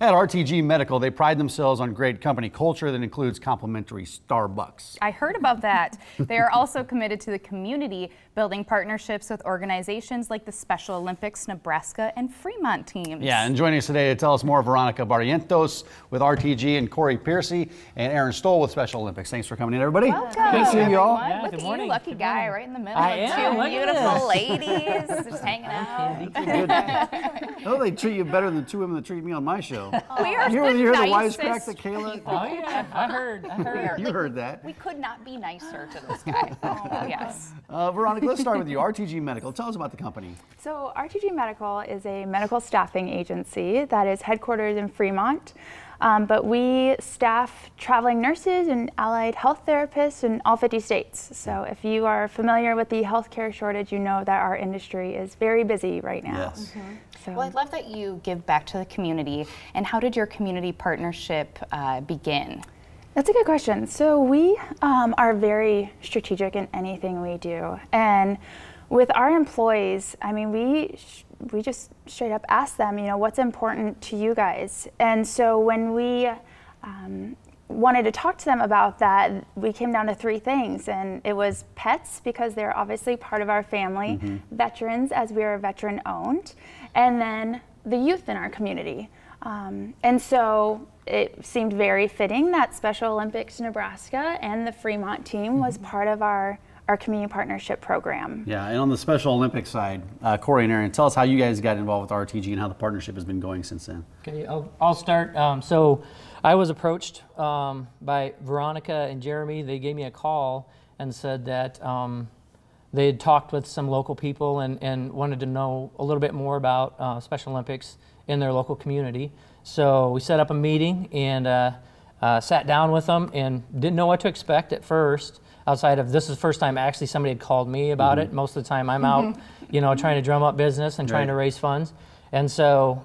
At RTG Medical, they pride themselves on great company culture that includes complimentary Starbucks. I heard about that. They are also committed to the community, building partnerships with organizations like the Special Olympics Nebraska and Fremont teams. Yeah, and joining us today to tell us more, Veronica Barrientos with RTG and Corey Piercy and Aaron Stoll with Special Olympics. Thanks for coming in, everybody. Welcome. Good to see you all. Yeah, good morning. Lucky good guy morning. right in the middle I of am. two beautiful ladies just hanging out. Oh, they treat you better than the two women that treat me on my show. We are You the hear the nicest wisecrack that Kayla? people. Oh yeah, I heard. You heard that. We could not be nicer to this guy. Oh, yes. Veronica, let's start with you. RTG Medical. Tell us about the company. So RTG Medical is a medical staffing agency that is headquartered in Fremont, but we staff traveling nurses and allied health therapists in all 50 states. So if you are familiar with the healthcare shortage, you know that our industry is very busy right now. Yes. So, Well, I love that you give back to the community. And how did your community partnership begin? that's a good question. So we are very strategic in anything we do. And with our employees, I mean, we just straight up ask them, you know, what's important to you guys? And so when we wanted to talk to them about that, we came down to three things, and it was pets, because they're obviously part of our family, veterans, as we are veteran owned, and then the youth in our community. And so it seemed very fitting that Special Olympics Nebraska and the Fremont team was part of our community partnership program. Yeah, and on the Special Olympics side, Corey and Aaron, tell us how you guys got involved with RTG and how the partnership has been going since then. Okay, I'll start. So I was approached by Veronica and Jeremy. They gave me a call and said that they had talked with some local people and wanted to know a little bit more about Special Olympics in their local community. So we set up a meeting and sat down with them and didn't know what to expect at first. Outside of this is the first time actually somebody had called me about it. Most of the time I'm out, you know, trying to drum up business and trying to raise funds. And so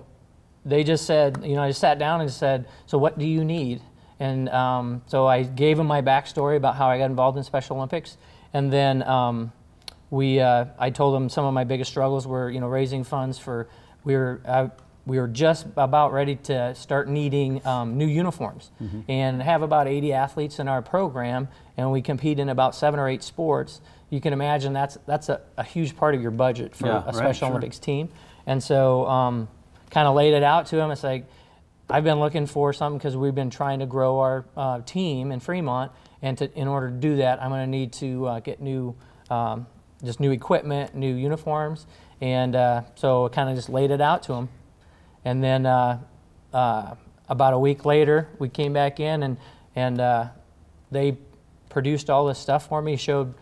they just said, you know, I just sat down and said, so what do you need? And so I gave them my backstory about how I got involved in Special Olympics. And then I told them some of my biggest struggles were, you know, raising funds for, we were just about ready to start needing new uniforms and have about 80 athletes in our program, and we compete in about 7 or 8 sports. You can imagine that's a huge part of your budget for a Special Olympics team. And so kind of laid it out to them. It's like, I've been looking for something because we've been trying to grow our team in Fremont, and in order to do that, I'm going to need to get new, just new equipment, new uniforms, and so I kind of just laid it out to them. And then about a week later, we came back in and they produced all this stuff for me, showed,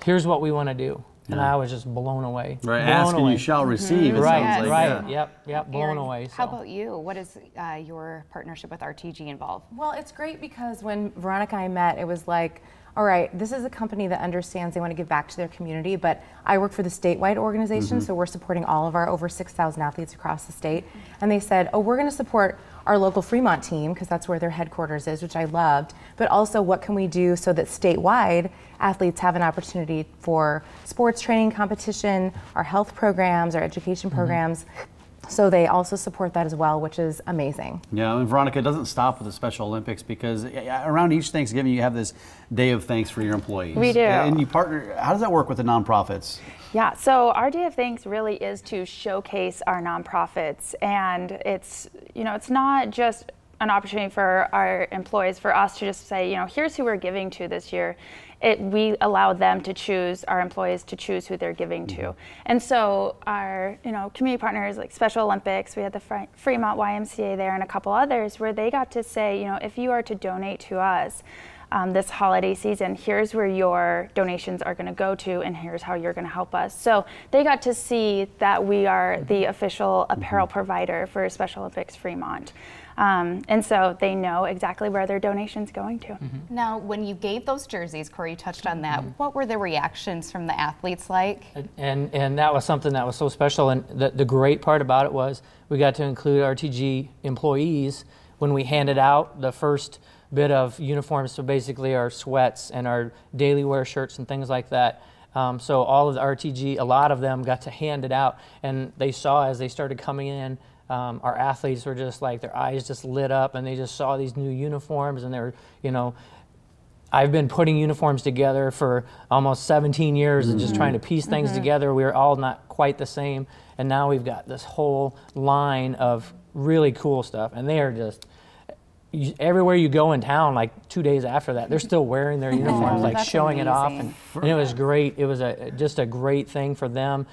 here's what we want to do. And I was just blown away. Right, ask and you shall receive, it sounds like. Yep, blown Aaron, away. So. How about you? What is your partnership with RTG involve? Well, it's great because when Veronica and I met, it was like, all right, this is a company that understands they want to give back to their community, but I work for the statewide organization, so we're supporting all of our over 6,000 athletes across the state. And they said, oh, we're going to support our local Fremont team, because that's where their headquarters is, which I loved, but also what can we do so that statewide athletes have an opportunity for sports training competition, our health programs, our education programs. So they also support that as well, which is amazing. Yeah, and Veronica, it doesn't stop with the Special Olympics, because around each Thanksgiving you have this day of thanks for your employees. We do. And you partner, how does that work with the nonprofits? Yeah, so our Day of Thanks really is to showcase our nonprofits, and it's, you know, it's not just an opportunity for our employees, for us to just say, you know, here's who we're giving to this year. We allow them to choose, our employees to choose who they're giving to. And so our, you know, community partners like Special Olympics, we had the Fremont YMCA there and a couple others where they got to say, you know, if you are to donate to us this holiday season, here's where your donations are going to go to, and here's how you're going to help us. So they got to see that we are the official apparel provider for Special Olympics Fremont. And so they know exactly where their donation's going to. Now, when you gave those jerseys, Corey, you touched on that, what were the reactions from the athletes like? And that was something that was so special, and the great part about it was we got to include RTG employees when we handed out the first bit of uniforms, so basically our sweats and our daily wear shirts and things like that. So all of the RTG, a lot of them got to hand it out, and they saw as they started coming in our athletes were just like, their eyes just lit up, and they just saw these new uniforms, and they're, you know, I've been putting uniforms together for almost 17 years and just trying to piece things together. We were all not quite the same, and now we've got this whole line of really cool stuff, and they are just, everywhere you go in town, like 2 days after that, they're still wearing their uniforms, like that's showing it off, amazing. and it was great. It was just a great thing for them.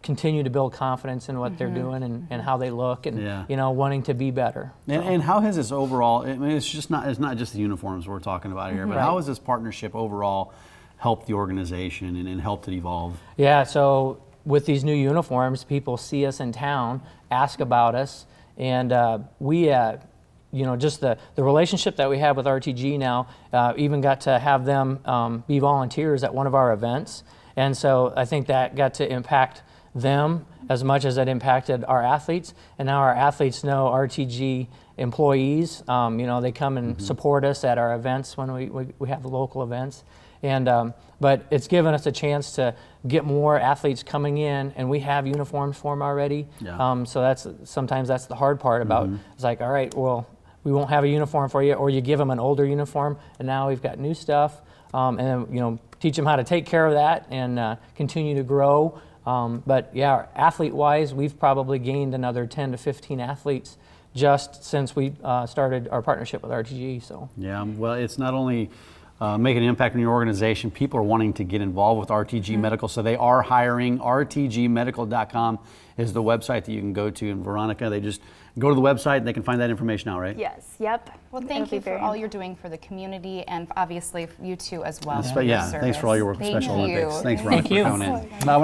Continue to build confidence in what they're doing and how they look, and you know, wanting to be better. And how has this overall? I mean, it's not just the uniforms we're talking about here, but how has this partnership overall helped the organization and helped it evolve? Yeah, so with these new uniforms, people see us in town, ask about us, and we, you know, just the relationship that we have with RTG now, even got to have them be volunteers at one of our events, and so I think that got to impact them as much as it impacted our athletes, and now our athletes know RTG employees. You know, they come and support us at our events when we have the local events, and but it's given us a chance to get more athletes coming in, and we have uniforms for them already. So sometimes that's the hard part about it's like, all right, well, we won't have a uniform for you, or you give them an older uniform, and now we've got new stuff, and then, you know, teach them how to take care of that and continue to grow. But yeah, athlete-wise, we've probably gained another 10 to 15 athletes just since we started our partnership with RTG. So yeah, well, it's not only making an impact on your organization, people are wanting to get involved with RTG Medical, so they are hiring. RTGmedical.com is the website that you can go to. And Veronica, they just go to the website and they can find that information out, right? Yes. Yep. Well, thank you for all you're doing for the community, and obviously you too as well. Yeah, thanks for all your work with Special Olympics. Thanks, Veronica, for coming in. Now, I want to